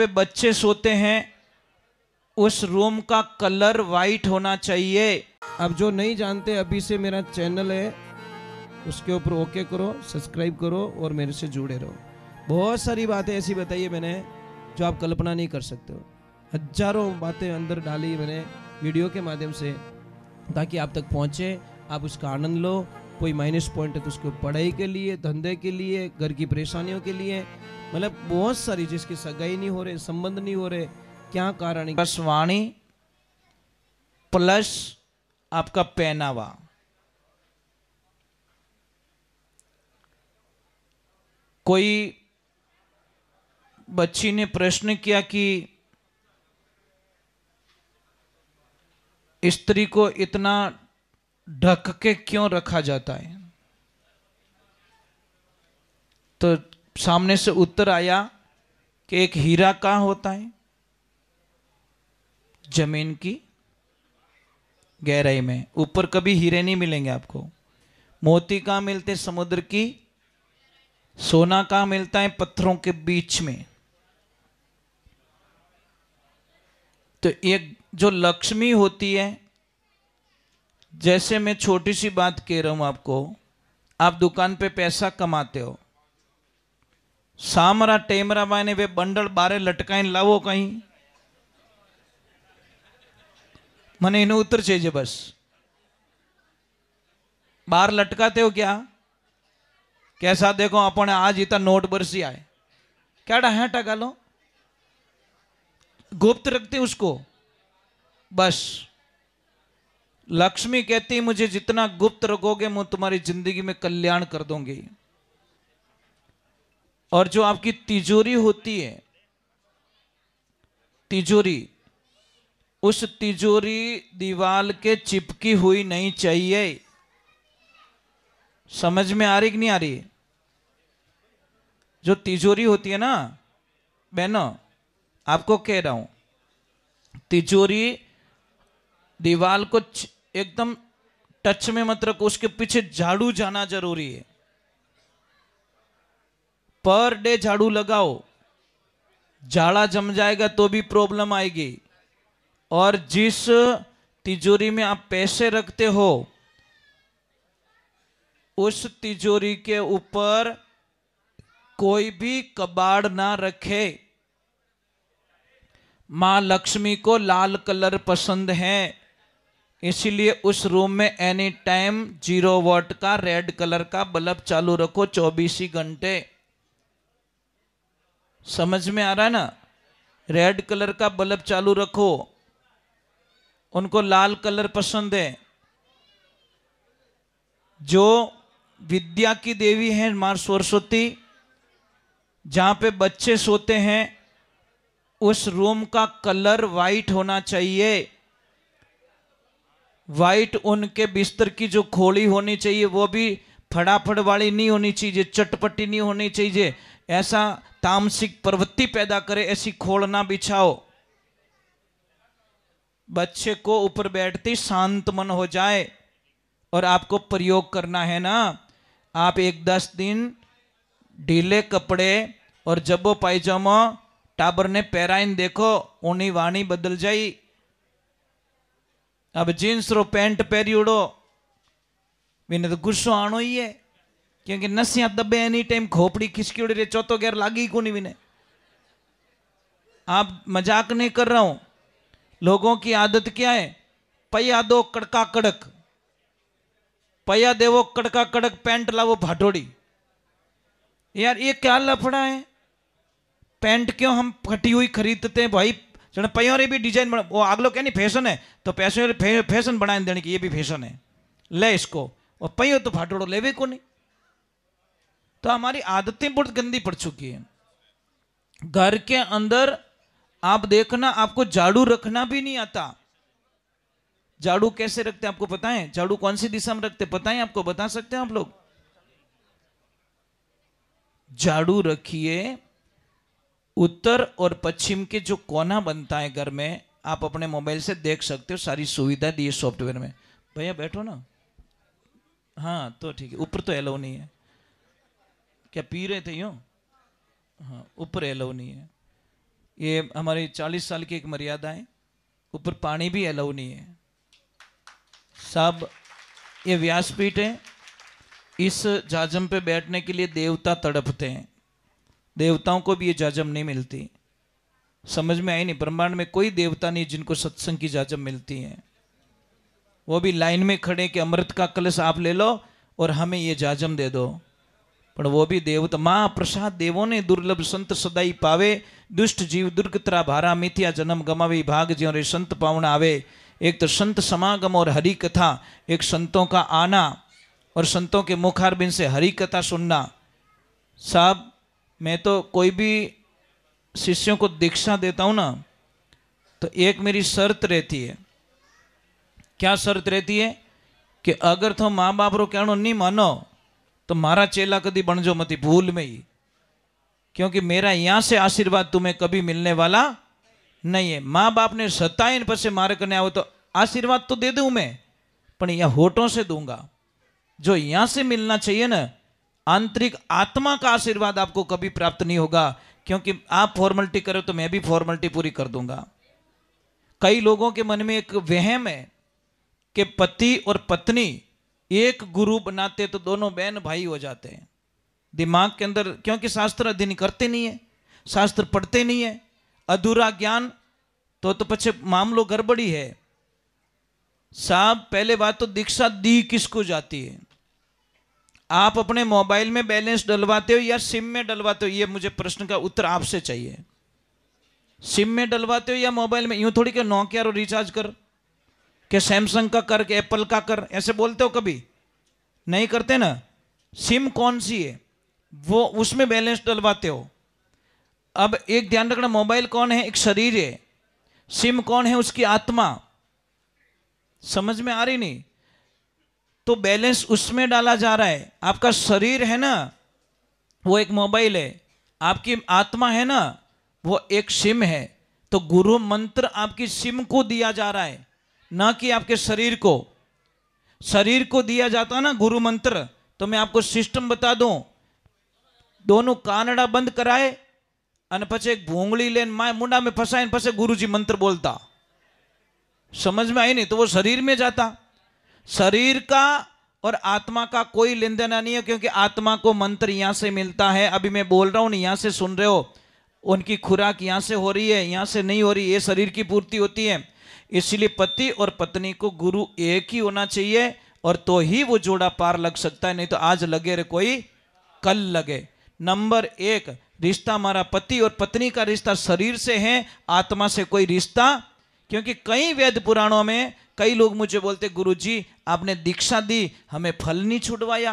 पे बच्चे सोते हैं उस रूम का कलर वाइट होना चाहिए। अब जो नहीं जानते, अभी से मेरा चैनल है, उसके ऊपर ओके करो, सब्सक्राइब करो और मेरे से जुड़े रहो। बहुत सारी बातें ऐसी बताई है मैंने जो आप कल्पना नहीं कर सकते हो। हजारों बातें अंदर डाली मैंने वीडियो के माध्यम से, ताकि आप तक पहुंचे, आप उसका आनंद लो। कोई माइनस पॉइंट है तो उसको पढ़ाई के लिए, धंधे के लिए, घर की परेशानियों के लिए, मतलब बहुत सारी, जिसकी सगाई नहीं हो रहे, संबंध नहीं हो रहे, क्या कारण है। बस वाणी प्लस आपका पहनावा। कोई बच्ची ने प्रश्न किया कि स्त्री को इतना ढक के क्यों रखा जाता है, तो सामने से उत्तर आया कि एक हीरा कहाँ होता है, जमीन की गहराई में, ऊपर कभी हीरे नहीं मिलेंगे आपको। मोती कहाँ मिलते, समुद्र की। सोना कहाँ मिलता है, पत्थरों के बीच में। तो एक जो लक्ष्मी होती है, जैसे मैं छोटी सी बात कह रहा हूं आपको, आप दुकान पे पैसा कमाते हो, सामरा टेमरा माने वे बंडल बारे लटकाई लावो कहीं, मने इन्हें उत्तर चाहिए बस। बाहर लटकाते हो क्या, कैसा देखो अपने आज इतना नोट बरसी आए, क्या है टका लो, गुप्त रखते उसको बस। लक्ष्मी कहती मुझे जितना गुप्त रखोगे मैं तुम्हारी जिंदगी में कल्याण कर दूंगी। और जो आपकी तिजोरी होती है, तिजोरी, उस तिजोरी दीवार के चिपकी हुई नहीं चाहिए। समझ में आ रही कि नहीं आ रही। जो तिजोरी होती है ना बहनों, आपको कह रहा हूं, तिजोरी दीवार को एकदम टच में मत रखो, उसके पीछे झाड़ू जाना जरूरी है। पर डे झाड़ू लगाओ, झाड़ा जम जाएगा तो भी प्रॉब्लम आएगी। और जिस तिजोरी में आप पैसे रखते हो, उस तिजोरी के ऊपर कोई भी कबाड़ ना रखे। मां लक्ष्मी को लाल कलर पसंद है, इसीलिए उस रूम में एनी टाइम 0 वॉट का रेड कलर का बल्ब चालू रखो 24 ही घंटे। समझ में आ रहा है ना। रेड कलर का बल्ब चालू रखो। उनको लाल कलर पसंद है। जो विद्या की देवी है मां सरस्वती, जहां पे बच्चे सोते हैं उस रूम का कलर वाइट होना चाहिए। वाइट उनके बिस्तर की जो खोली होनी चाहिए वो भी फटाफट वाली नहीं होनी चाहिए, चटपटी नहीं होनी चाहिए, ऐसा तामसिक प्रवृत्ति पैदा करे ऐसी खोल ना बिछाओ। बच्चे को ऊपर बैठते शांत मन हो जाए। और आपको प्रयोग करना है ना, आप 10 दिन ढीले कपड़े और जब्बो पायजामा टाबर ने पहराइन देखो, ऊनी वाणी बदल जाई। अब जींस रो पैंट पहरी उड़ो, मैंने तो गुस्सो आनो ही है, क्योंकि नसिया दबे एनी टाइम, खोपड़ी खिसकी उड़ रही, चौथो गैर लागी को नहीं विने। आप मजाक नहीं कर रहा हूं। लोगों की आदत क्या है, पैया दो कड़का कड़क, पैया देवो कड़का कड़क, पैंट लावो भाटोड़ी। यार ये क्या लफड़ा है। पैंट क्यों हम फटी हुई खरीदते हैं भाई, पैयों भी डिजाइन बना, वो अगलो क्या नहीं फैशन है, तो पैसे फैशन बनाए देने की, ये भी फैशन है, ले इसको। और पैयो तो फाटोड़ो लेवे को नहीं। तो हमारी आदतें बहुत गंदी पड़ चुकी है। घर के अंदर आप देखना, आपको झाड़ू रखना भी नहीं आता। झाड़ू कैसे रखते हैं आपको पता है? झाड़ू कौन सी दिशा में रखते पता है आपको? बता सकते हैं आप लोग? झाड़ू रखिए उत्तर और पश्चिम के जो कोना बनता है घर में, आप अपने मोबाइल से देख सकते हो, सारी सुविधा दी है सॉफ्टवेयर में। भैया बैठो ना, हाँ तो ठीक है। ऊपर तो एलो नहीं है, क्या पी रहे थे यूं? हाँ ऊपर एलो नहीं है। ये हमारी 40 साल की एक मर्यादा है, ऊपर पानी भी अलाउ नहीं है साहब। ये व्यासपीठ है, इस जाजम पे बैठने के लिए देवता तड़पते हैं, देवताओं को भी ये जाजम नहीं मिलती। समझ में आई नहीं, ब्रह्मांड में कोई देवता नहीं जिनको सत्संग की जाजम मिलती है। वो भी लाइन में खड़े कि अमृत का कलश आप ले लो और हमें ये जाजम दे दो, पर वो भी देवता माँ प्रसाद देवो ने दुर्लभ संत सदाई पावे, दुष्ट जीव दुर्गतरा भारा मिथ्या जन्म गमावे, भाग ज्यों रे संत पावन आवे। एक तो संत समागम और हरि कथा, एक संतों का आना और संतों के मुखारबिंद से हरि कथा सुनना। साहब मैं तो कोई भी शिष्यों को दीक्षा देता हूं ना, तो एक मेरी शर्त रहती है। क्या शर्त रहती है? कि अगर तो माँ बाप रो कहनो नहीं मानो तो मारा चेला कभी बन जो मती भूल में ही, क्योंकि मेरा यहां से आशीर्वाद तुम्हें कभी मिलने वाला नहीं है। माँ बाप ने सताइन पसे मारे करने आओ तो आशीर्वाद तो दे दूं मैं, पर यह होठों से दूंगा। जो यहां से मिलना चाहिए ना, आंतरिक आत्मा का आशीर्वाद आपको कभी प्राप्त नहीं होगा, क्योंकि आप फॉर्मेलिटी करो तो मैं भी फॉर्मेलिटी पूरी कर दूंगा। कई लोगों के मन में एक वहम है कि पति और पत्नी एक गुरु बनाते तो दोनों बहन भाई हो जाते हैं दिमाग के अंदर, क्योंकि शास्त्र अध्ययन करते नहीं है, शास्त्र पढ़ते नहीं है, अधूरा ज्ञान तो पीछे मामलो गड़बड़ी है साहब। पहले बात तो दीक्षा दी किसको जाती है? आप अपने मोबाइल में बैलेंस डलवाते हो या सिम में डलवाते हो? ये मुझे प्रश्न का उत्तर आपसे चाहिए। सिम में डलवाते हो या मोबाइल में? यूं थोड़ी कि नोकिया रो रिचार्ज कर, के सैमसंग का कर, के एप्पल का कर, ऐसे बोलते हो? कभी नहीं करते ना। सिम कौन सी है वो उसमें बैलेंस डलवाते हो। अब एक ध्यान रखना, मोबाइल कौन है? एक शरीर है। सिम कौन है? उसकी आत्मा। समझ में आ रही नहीं? तो बैलेंस उसमें डाला जा रहा है। आपका शरीर है ना वो एक मोबाइल है, आपकी आत्मा है ना वो एक सिम है। तो गुरु मंत्र आपकी सिम को दिया जा रहा है, ना कि आपके शरीर को। शरीर को दिया जाता ना गुरु मंत्र, तो मैं आपको सिस्टम बता दूं, दोनों कानड़ा बंद कराए અને પછી एक भूंगली लेन माए मुंडा में फंसाए પછી गुरुजी मंत्र बोलता। समझ में आई नहीं? तो वो शरीर में जाता। शरीर का और आत्मा का कोई लेन देन नहीं है, क्योंकि आत्मा को मंत्र यहां से मिलता है। अभी मैं बोल रहा हूं, यहां से सुन रहे हो, उनकी खुराक यहां से हो रही है, यहां से नहीं हो रही। ये शरीर की पूर्ति होती है। इसलिए पति और पत्नी को गुरु एक ही होना चाहिए, और तो ही वो जोड़ा पार लग सकता है, नहीं तो आज लगे रे कोई कल लगे। नंबर एक, रिश्ता हमारा पति और पत्नी का रिश्ता शरीर से है, आत्मा से कोई रिश्ता। क्योंकि कई वेद पुराणों में कई लोग मुझे बोलते, गुरुजी आपने दीक्षा दी, हमें फल नहीं छुड़वाया।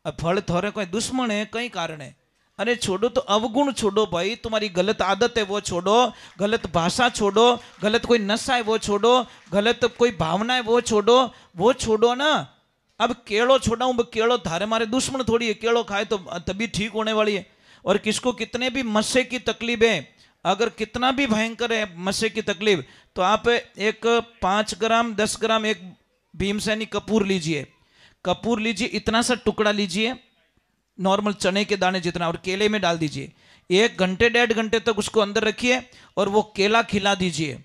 अब फल थोड़े कोई दुश्मन है, कई कारण है। अरे छोड़ो तो अवगुण छोड़ो भाई, तुम्हारी गलत आदत है वो छोड़ो, गलत भाषा छोड़ो, गलत कोई नशा है वो छोड़ो, गलत कोई भावना है वो छोड़ो, वो छोड़ो ना। अब केड़ो छोड़ाऊं, केड़ो थारे मारे दुश्मन थोड़ी है, केड़ो खाए तो तभी ठीक होने वाली है। और किसको कितने भी मस्से की तकलीफ है, अगर कितना भी भयंकर है मस्से की तकलीफ, तो आप एक 5 ग्राम 10 ग्राम एक भीमसेनी कपूर लीजिए, कपूर लीजिए, इतना सा टुकड़ा लीजिए, नॉर्मल चने के दाने जितना, और केले में डाल दीजिए। 1 घंटे 1.5 घंटे तक उसको अंदर रखिए और वो केला खिला दीजिए।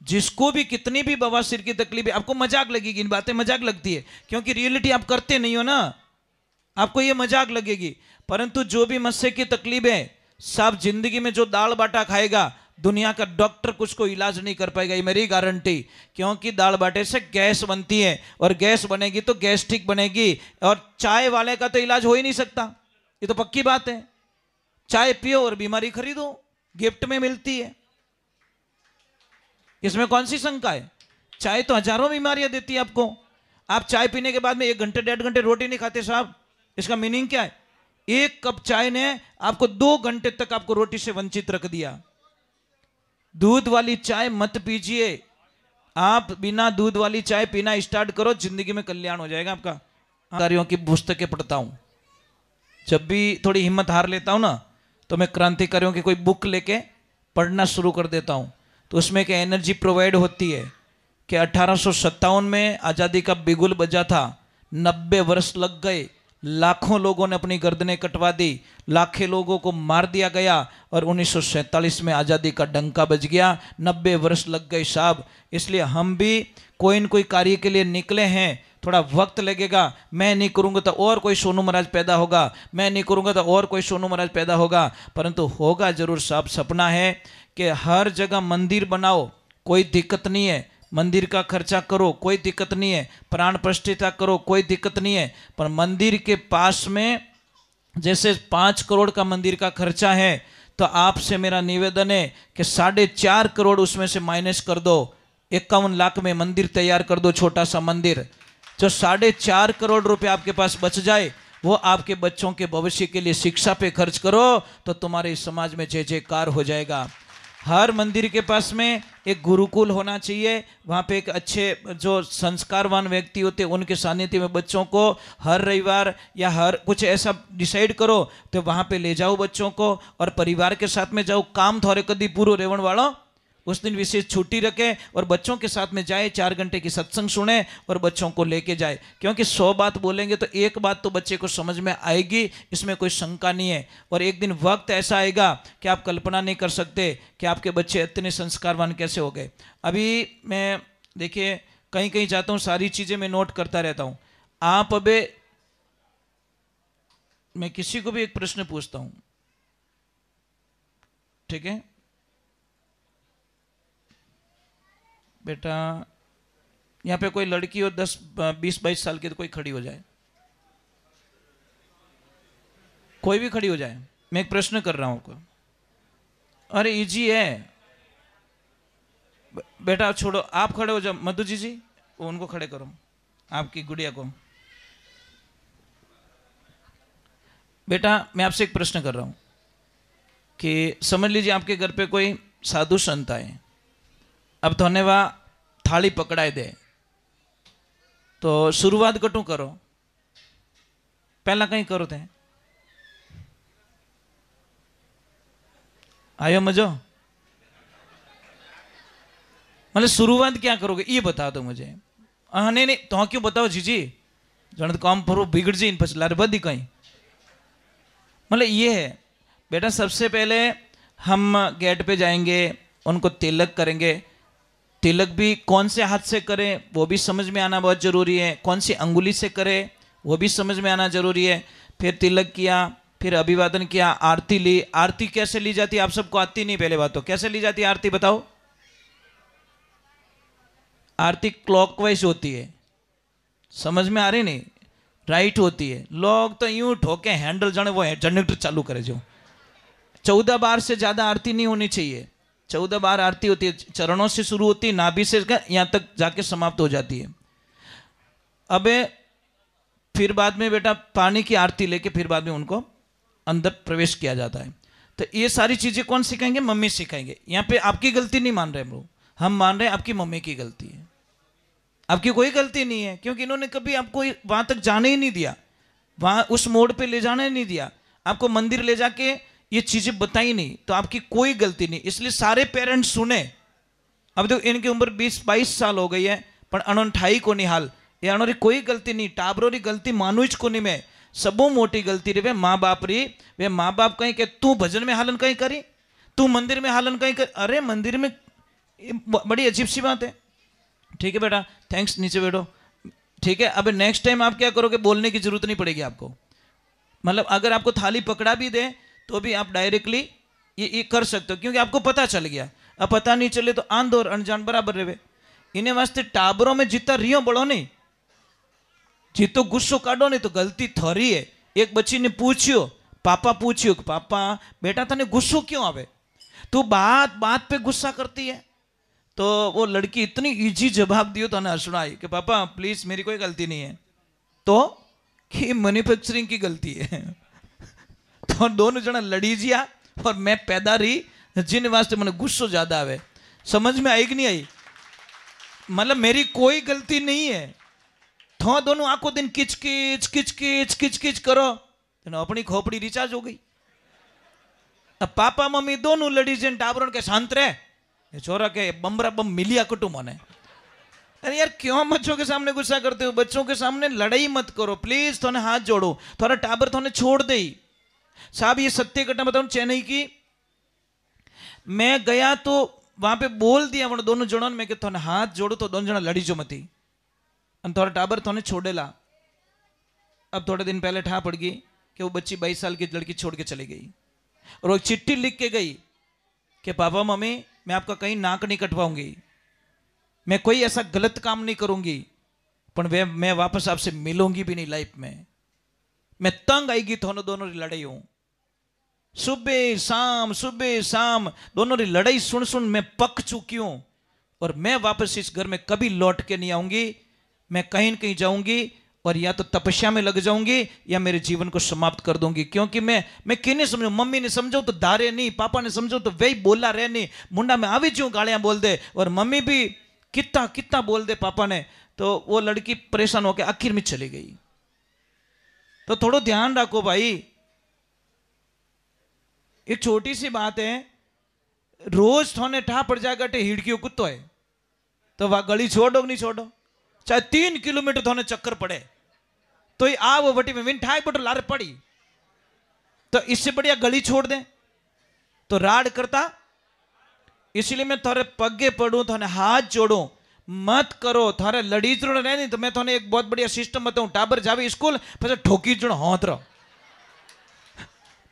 जिसको भी कितनी भी बवासीर की तकलीफ है, आपको मजाक लगेगी, इन बातें मजाक लगती है, क्योंकि रियलिटी आप करते नहीं हो ना, आपको ये मजाक लगेगी। परंतु जो भी मस्से की तकलीफ है, सब जिंदगी में जो दाल बाटा खाएगा, दुनिया का डॉक्टर कुछ को इलाज नहीं कर पाएगा, ये मेरी गारंटी। क्योंकि दाल बाटे से गैस बनती है, और गैस बनेगी तो गैस्ट्रिक बनेगी, और चाय वाले का तो इलाज हो ही नहीं सकता, ये तो पक्की बात है। चाय पियो और बीमारी खरीदो, गिफ्ट में मिलती है, इसमें कौन सी शंका है? चाय तो हजारों बीमारियां देती है आपको। आप चाय पीने के बाद में 1 घंटे 1.5 घंटे रोटी नहीं खाते साहब, इसका मीनिंग क्या है? 1 कप चाय ने आपको 2 घंटे तक आपको रोटी से वंचित रख दिया। दूध वाली चाय मत पीजिए, आप बिना दूध वाली चाय पीना स्टार्ट करो, जिंदगी में कल्याण हो जाएगा आपका। कार्यों की पुस्तकें पढ़ता हूं, जब भी थोड़ी हिम्मत हार लेता हूं ना, तो मैं क्रांतिकारियों की कोई बुक लेके पढ़ना शुरू कर देता हूं। तो उसमें एक एनर्जी प्रोवाइड होती है कि 1857 में आज़ादी का बिगुल बजा था, 90 वर्ष लग गए, लाखों लोगों ने अपनी गर्दनें कटवा दी, लाखों लोगों को मार दिया गया और 1947 में आज़ादी का डंका बज गया। 90 वर्ष लग गए साहब। इसलिए हम भी कोई न कोई कार्य के लिए निकले हैं। थोड़ा वक्त लगेगा। मैं नहीं करूँगा तो और कोई सोनू महाराज पैदा होगा, मैं नहीं करूँगा तो और कोई सोनू महाराज पैदा होगा, परंतु होगा जरूर साहब। सपना है कि हर जगह मंदिर बनाओ, कोई दिक्कत नहीं है। मंदिर का खर्चा करो, कोई दिक्कत नहीं है। प्राण प्रतिष्ठा करो, कोई दिक्कत नहीं है। पर मंदिर के पास में जैसे 5 करोड़ का मंदिर का खर्चा है, तो आपसे मेरा निवेदन है कि 4.5 करोड़ उसमें से माइनस कर दो। 51 लाख में मंदिर तैयार कर दो, छोटा सा मंदिर। जो 4.5 करोड़ रुपए आपके पास बच जाए, वो आपके बच्चों के भविष्य के लिए शिक्षा पे खर्च करो, तो तुम्हारे समाज में जय जयकार हो जाएगा। हर मंदिर के पास में एक गुरुकुल होना चाहिए। वहाँ पे एक अच्छे जो संस्कारवान व्यक्ति होते हैं, उनके सानिध्य में बच्चों को हर रविवार या हर कुछ ऐसा डिसाइड करो, तो वहाँ पे ले जाओ बच्चों को और परिवार के साथ में जाओ। काम थोड़े कदी पूरो रेवण वालों, उस दिन विशेष छुट्टी रखे और बच्चों के साथ में जाए, 4 घंटे की सत्संग सुने और बच्चों को लेके जाए। क्योंकि 100 बात बोलेंगे तो एक बात तो बच्चे को समझ में आएगी, इसमें कोई शंका नहीं है। और एक दिन वक्त ऐसा आएगा कि आप कल्पना नहीं कर सकते कि आपके बच्चे इतने संस्कारवान कैसे हो गए। अभी मैं देखिए कहीं कहीं जाता हूँ, सारी चीज़ें मैं नोट करता रहता हूँ। आप अबे मैं किसी को भी एक प्रश्न पूछता हूँ, ठीक है बेटा, यहाँ पे कोई लड़की हो 10 20 22 साल की, तो कोई खड़ी हो जाए, कोई भी खड़ी हो जाए। मैं एक प्रश्न कर रहा हूँ। अरे इजी है बेटा, छोड़ो, आप खड़े हो जाओ। मधु जी उनको खड़े करो, आपकी गुड़िया को। बेटा मैं आपसे एक प्रश्न कर रहा हूँ कि समझ लीजिए आपके घर पे कोई साधु संत आए, अब थोने वा थाली पकड़ाए दे, तो शुरुआत कटू करो, पहला कहीं करो थे, आयो मजो, मतलब शुरुआत क्या करोगे ये बता दो मुझे। हाँ नहीं नहीं तो क्यों बताओ जीजी, जन काम पर बिगड़ जी पछ लारे बदी कहीं। मतलब ये है बेटा, सबसे पहले हम गेट पे जाएंगे, उनको तिलक करेंगे। तिलक भी कौन से हाथ से करें वो भी समझ में आना बहुत ज़रूरी है, कौन सी अंगुली से करें वो भी समझ में आना ज़रूरी है। फिर तिलक किया, फिर अभिवादन किया, आरती ली। आरती कैसे ली जाती है आप सबको आती नहीं, पहले बात तो कैसे ली जाती है आरती बताओ। आरती क्लॉकवाइज होती है, समझ में आ रही नहीं, राइट होती है। लोग तो यूं ठोके हैंडल जाने वो जनरेटर चालू करे जो। 14 बार से ज़्यादा आरती नहीं होनी चाहिए। 14 बार आरती होती है, चरणों से शुरू होती है, नाभि से यहाँ तक जाके समाप्त हो जाती है। अबे फिर बाद में बेटा पानी की आरती लेके फिर बाद में उनको अंदर प्रवेश किया जाता है। तो ये सारी चीज़ें कौन सिखाएंगे? मम्मी सिखाएंगे। यहाँ पे आपकी गलती नहीं मान रहे हम लोग, हम मान रहे हैं आपकी मम्मी की गलती है। आपकी कोई गलती नहीं है, क्योंकि इन्होंने कभी आपको वहाँ तक जाने ही नहीं दिया, वहाँ उस मोड़ पे ले जाने नहीं दिया, आपको मंदिर ले जाके ये चीज़ें बताई नहीं, तो आपकी कोई गलती नहीं। इसलिए सारे पेरेंट्स सुने। अब देखो इनकी उम्र 20-22 साल हो गई है, पर अनठाई को नहीं हाल, ये अनोरी कोई गलती नहीं, टाबरोरी गलती मानुज को नहीं। मैं सबो मोटी गलती रे वे माँ बाप री। वे माँ बाप कहीं के तू भजन में हालन कहीं करी, तू मंदिर में हालन कहीं कर। अरे मंदिर में बड़ी अजीब सी बात है। ठीक है बेटा, थैंक्स, नीचे बैठो। ठीक है, अब नेक्स्ट टाइम आप क्या करोगे, बोलने की जरूरत नहीं पड़ेगी आपको। मतलब अगर आपको थाली पकड़ा भी दे तो भी आप डायरेक्टली ये कर सकते हो, क्योंकि आपको पता चल गया। अब पता नहीं चले तो आंध और अनजान बराबर रहे। इन्हें वास्ते टाबरों में जितना रियो बढ़ो नहीं, जितो गुस्सो काढ़ो नहीं, तो गलती थोड़ी है। एक बच्ची ने पूछियो, पापा पूछियो, पापा बेटा तने गुस्सो क्यों आवे, तू बात बात पे गुस्सा करती है। तो वो लड़की इतनी इजी जवाब दियो तो हंसना आई कि पापा प्लीज मेरी कोई गलती नहीं है, तो कि मैन्युफैक्चरिंग की गलती है। तो दोनों जना लड़ी जिया और मैं पैदा रही, जिन वास्ते मैंने गुस्सो ज्यादा आवे। समझ में आई कि नहीं आई? मतलब मेरी कोई गलती नहीं है। तो दोनों आखो दिन किच किच किच किच किच किच करो, तो अपनी खोपड़ी रिचार्ज हो गई। अब पापा मम्मी दोनों लड़ी जिन टाबरों के शांत रहे, छोरा के बमरा बम मिलिया कुटुंब ने। अरे यार क्यों बच्चों के सामने गुस्सा करते हो? बच्चों के सामने लड़ाई मत करो प्लीज। थोने हाथ जोड़ो, थोड़ा टाबर थोने छोड़ दे। साहब ये सत्य घटना बताऊं चेन्नई की। मैं गया तो वहां पे बोल दिया वो दोनों जणों ने, मैं कि थोने हाथ जोड़ो तो दोनों जना लड़ी जो मती, थोड़ा टाबर थोने छोड़ेला। अब थोड़े दिन पहले ठा पड़ गई कि वो बच्ची 22 साल की लड़की छोड़ के चली गई और वो चिट्ठी लिख के गई कि पापा मम्मी मैं आपका कहीं नाक नहीं कटवाऊंगी, मैं कोई ऐसा गलत काम नहीं करूंगी, पर मैं वापस आपसे मिलूंगी भी नहीं लाइफ में। मैं तंग आएगी दोनों दोनों की लड़ाई हूं। सुबह शाम दोनों की लड़ाई सुन सुन मैं पक चुकी हूं और मैं वापस इस घर में कभी लौट के नहीं आऊंगी। मैं कहीं न कहीं जाऊंगी और या तो तपस्या में लग जाऊंगी या मेरे जीवन को समाप्त कर दूंगी। क्योंकि मैं किन्हें समझू? मम्मी ने समझो तो दारे नहीं, पापा ने समझो तो वही बोला रहे नहीं, मुंडा में आवी क्यों गालियां बोल दे, और मम्मी भी कितना कितना बोल दे पापा ने। तो वो लड़की परेशान होकर आखिर में चली गई। तो थोड़ा ध्यान रखो भाई। एक छोटी सी बात है, रोज थोने ठा पड़ जाएगा टे हिड़कियों कुत्तो है तो वह गली छोड़ो नहीं छोड़ो, चाहे 3 किलोमीटर थोने चक्कर पड़े तो ये आ वो बटी में विन ठाई बटो लारे पड़ी, तो इससे बढ़िया गली छोड़ दे तो राड करता। इसलिए मैं थारे पगे पड़ू, थाने हाथ जोड़ू, मत करो। थारे लड़ी जुड़ रहे नहीं तो मैं थाने एक बहुत बढ़िया सिस्टम बताऊं। टाबर जावे स्कूल फिर ठोकी जुड़ हाथ रहो,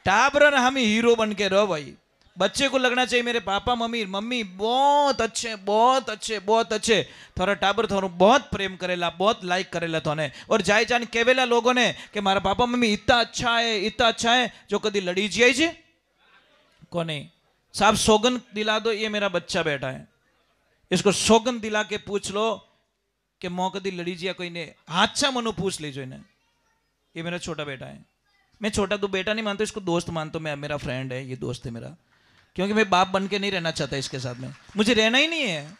टाबर हम हीरो बन के रहो भाई। बच्चे को लगना चाहिए मेरे पापा मम्मी मम्मी बहुत अच्छे बहुत अच्छे बहुत अच्छे। थोड़ा टाबर थोड़ा बहुत प्रेम करेला, बहुत लाइक करेला थोने, और जाए जान केवेला लोगों ने कि मारा पापा मम्मी इतना अच्छा है जो कभी लड़ी जाए जी कोने। साहब सौगन दिला दो, ये मेरा बच्चा बैठा है, इसको सौगन दिला के पूछ लो कि मौ कदी लड़ी जिया कोई ने, हादसा मनो पूछ लीजिए इन्हें। ये मेरा छोटा बेटा है। मैं छोटा तो बेटा नहीं मानता, इसको दोस्त मानता हूं। मैं मेरा फ्रेंड है, ये दोस्त है मेरा, क्योंकि मैं बाप बन के नहीं रहना चाहता इसके साथ में, मुझे रहना ही नहीं है।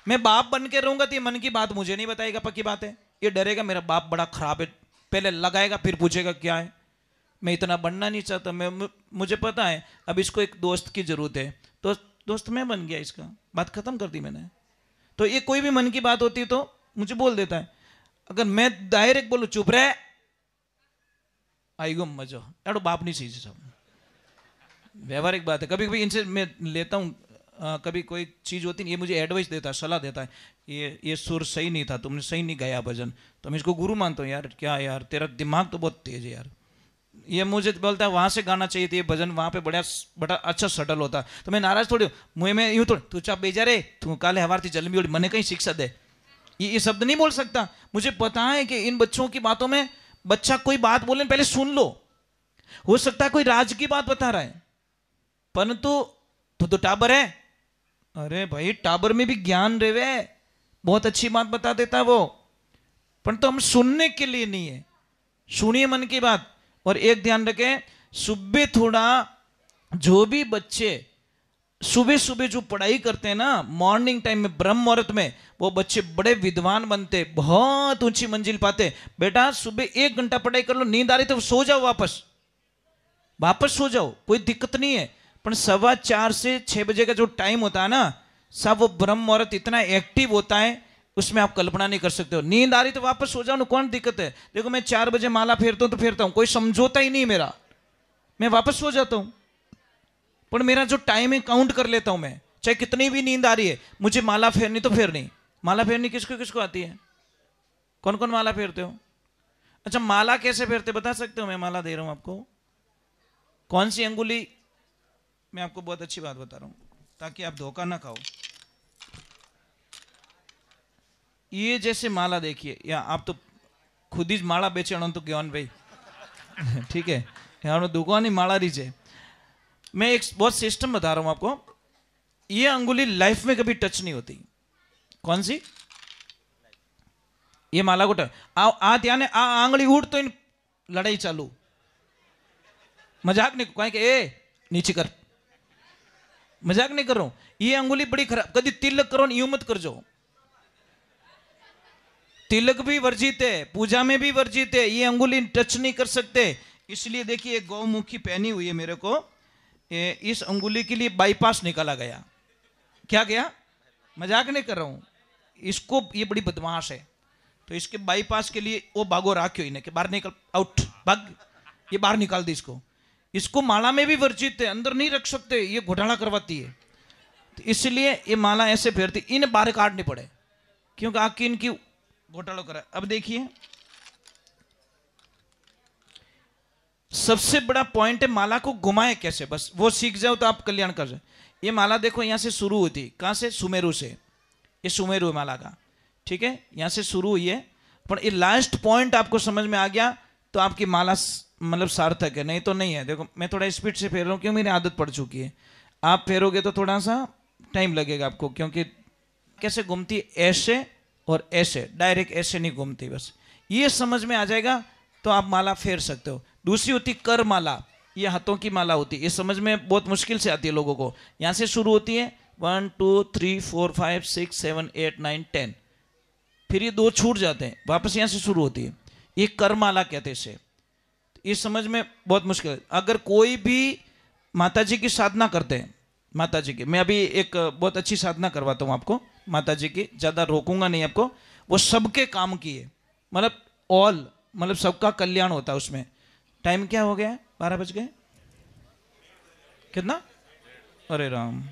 मैं बाप बन के रहूंगा तो ये मन की बात मुझे नहीं बताएगा, पक्की बात है। ये डरेगा मेरा बाप बड़ा खराब है, पहले लगाएगा फिर पूछेगा क्या है। मैं इतना बनना नहीं चाहता। मुझे पता है अब इसको एक दोस्त की जरूरत है, तो दोस्त मैं बन गया इसका, बात खत्म कर दी मैंने। तो ये कोई भी मन की बात होती है तो मुझे बोल देता है। अगर मैं डायरेक्ट बोलूं चुप रहे आईगो मजो, एडो बाप नहीं चीज सब व्यवहारिक बात है। कभी कभी इनसे मैं लेता हूँ, कभी कोई चीज़ होती नहीं, ये मुझे एडवाइस देता है, सलाह देता है, ये सुर सही नहीं था, तुमने सही नहीं गाया भजन। तो मैं इसको गुरु मानता हूँ। यार क्या यार तेरा दिमाग तो बहुत तेज है यार। ये मुझे बोलता है वहाँ से गाना चाहिए था ये भजन, वहाँ पे बड़ा अच्छा सटल होता। तो मैं नाराज थोड़ी मुँह में यूँ थोड़ी तू चाप बेजा रे तू काले हवार थी जलमी उड़ी मने कहीं शिक्षा दे, ये शब्द नहीं बोल सकता। मुझे पता है कि इन बच्चों की बातों में बच्चा कोई बात बोले पहले सुन लो, हो सकता है कोई राज की बात बता रहा है, परंतु तो टाबर है। अरे भाई टाबर में भी ज्ञान रेवे, बहुत अच्छी बात बता देता है वो, परंतु हम सुनने के लिए नहीं है। सुनिए मन की बात। और एक ध्यान रखें, सुबह थोड़ा जो भी बच्चे सुबह सुबह जो पढ़ाई करते हैं ना मॉर्निंग टाइम में ब्रह्म मुहूर्त में, वो बच्चे बड़े विद्वान बनते, बहुत ऊंची मंजिल पाते। बेटा सुबह 1 घंटा पढ़ाई कर लो, नींद आ रही तो सो जाओ, वापस सो जाओ, कोई दिक्कत नहीं है। पर 4:15 से 6 बजे का जो टाइम होता है ना, सब वो ब्रह्म मुहूर्त इतना एक्टिव होता है, उसमें आप कल्पना नहीं कर सकते हो। नींद आ रही तो वापस सो जाओ ना, कौन दिक्कत है। देखो मैं 4 बजे माला फेरता हूं तो फेरता हूं, कोई समझौता ही नहीं मेरा, मैं वापस सो जाता हूं। पर मेरा जो टाइम है काउंट कर लेता हूं मैं, चाहे कितनी भी नींद आ रही है, मुझे माला फेरनी तो फेरनी। माला फेरनी किसको किसको आती है? कौन कौन माला फेरते हो? अच्छा माला कैसे फेरते बता सकते हो? मैं माला दे रहा हूं आपको। कौन सी अंगुली? मैं आपको बहुत अच्छी बात बता रहा हूं ताकि आप धोखा ना खाओ। ये जैसे माला देखिए, या आप तो खुद ही माला बेचे तो ज्ञान भाई ठीक है यार, दुकान ही माला रही। मैं एक बहुत सिस्टम बता रहा हूं आपको। ये अंगुली लाइफ में कभी टच नहीं होती। कौन सी? ये माला को ध्यान है, आंगली उठ तो इन लड़ाई चालू, मजाक नहीं, कहें कि ए नीचे कर, मजाक नहीं कर रहा हूं। ये अंगुली बड़ी खराब, कभी तिलक करो यूं मत कर जाओ। तिलक भी वर्जित है, पूजा में भी वर्जित है, ये अंगुली टच नहीं कर सकते। इसलिए देखिए गौमुखी पहनी हुई है मेरे को, इस अंगुली के लिए बाईपास निकाला गया। क्या गया? मजाक नहीं कर रहा हूं। इसको ये बड़ी बदमाश है, तो इसके बाईपास के लिए वो भागो राख्यो इन्हें कि बाहर निकल, आउट भाग, ये बाहर निकाल दी इसको। इसको माला में भी वर्जित है, अंदर नहीं रख सकते, ये घोटाला करवाती है, तो इसलिए ये माला ऐसे फेरती, इन बाहर काटनी पड़े क्योंकि आके इनकी घोटाला करा। अब देखिए सबसे बड़ा पॉइंट है माला को घुमाए कैसे, बस वो सीख जाओ तो आप कल्याण कर जाए। ये माला देखो यहां से शुरू होती, कहां से, सुमेरु से, ये सुमेरु है माला का, ठीक है, यहां से शुरू हुई है, पर ये लास्ट पॉइंट आपको समझ में आ गया तो आपकी माला मतलब सार्थक है, नहीं तो नहीं है। देखो मैं थोड़ा स्पीड से फेर रहा हूं क्यों, मेरी आदत पड़ चुकी है, आप फेरोगे तो थोड़ा सा टाइम लगेगा आपको, क्योंकि कैसे घूमती, ऐसे और ऐसे, डायरेक्ट ऐसे नहीं घूमती, बस ये समझ में आ जाएगा तो आप माला फेर सकते हो। दूसरी होती कर माला, ये हाथों की माला होती है, ये समझ में बहुत मुश्किल से आती है लोगों को। यहां से शुरू होती है 1 2 3 4 5 6 7 8 9 10, फिर ये 2 छूट जाते हैं, वापस यहां से शुरू होती है, ये कर माला कहते हैं इसे। ये समझ में बहुत मुश्किल है। अगर कोई भी माता जी की साधना करते हैं, माता जी की, मैं अभी एक बहुत अच्छी साधना करवाता हूँ आपको माता जी की, ज़्यादा रोकूंगा नहीं आपको, वो सबके काम की है, मतलब ऑल, मतलब सबका कल्याण होता है उसमें। टाइम क्या हो गया, 12 बज गए, कितना, अरे राम,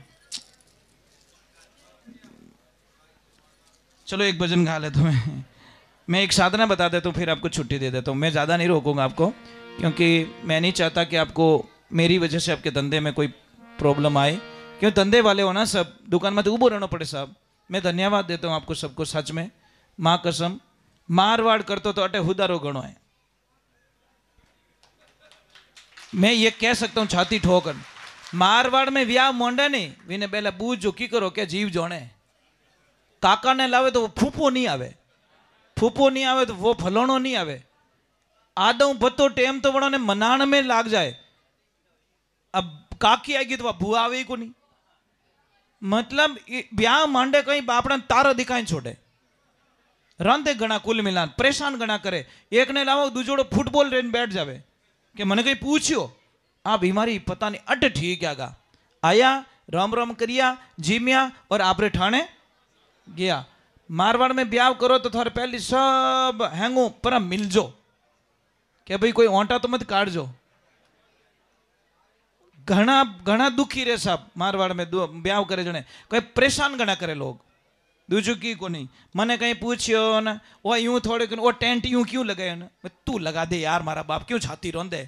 चलो एक भजन गा ले तुम्हें, मैं एक साधना बता देता हूँ फिर आपको छुट्टी दे देता हूँ, मैं ज़्यादा नहीं रोकूंगा आपको, क्योंकि मैं नहीं चाहता कि आपको मेरी वजह से आपके धंधे में कोई प्रॉब्लम आए, क्यों धंधे वाले हो ना सब, दुकान में तो उबो रहना पड़े साहब। मैं धन्यवाद देता हूँ आपको सबको, सच में माँ कसम, मारवाड़ करते तो अटे हुदारो गणो है, मैं ये कह सकता हूँ छाती ठोकर, मारवाड़ में व्याह मोंडा नहीं, विने पहले बूझ जो की करो क्या जीव जोने, काका ने लावे तो वो फूफो नहीं आवे, फूफो नहीं आवे तो वो फलोणो नहीं आवे, आदऊ भत्तो टेम तो वड़ो ने मनाण में लाग जाए, अब काकी आएगी तो वह भूआ आवे को नहीं, मतलब ब्याह मांडे कहीं बापड़ा तारा दिखाई छोड़े, रांधे गणा कुल मिलान परेशान गणा करे, एक ने लावो दूजोड़ो फुटबॉल रेन बैठ जावे कि मैंने कहीं पूछियो आ बीमारी पता नहीं अट ठीक है, आया राम राम करिया जीमिया और आपरे ठाणे गया। मारवाड़ में ब्याह करो तो थारे पहली सब हैंगो पर मिलजो कि भाई कोई ओंटा तो मत काटजो, घना घना दुखी रहे साहब मारवाड़ में ब्याह करे जने, कोई परेशान घना करे लोग, दूजू की को नहीं, मैंने कहीं पूछियो ना वो यूं थोड़े वो टेंट यूं क्यों लगाए ना, तू लगा दे यार मारा बाप क्यों छाती रोंदे,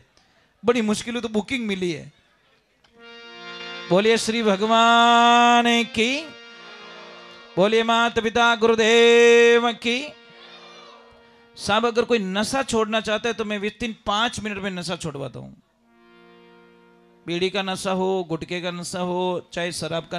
बड़ी मुश्किल तो बुकिंग मिली है। बोलिए श्री भगवान की, बोलिए माता पिता गुरुदेव की। साहब अगर कोई नशा छोड़ना चाहता है तो मैं विदिन 5 मिनट में नशा छोड़वाता हूं, बीड़ी का नशा हो, गुटखे का नशा हो, चाहे शराब का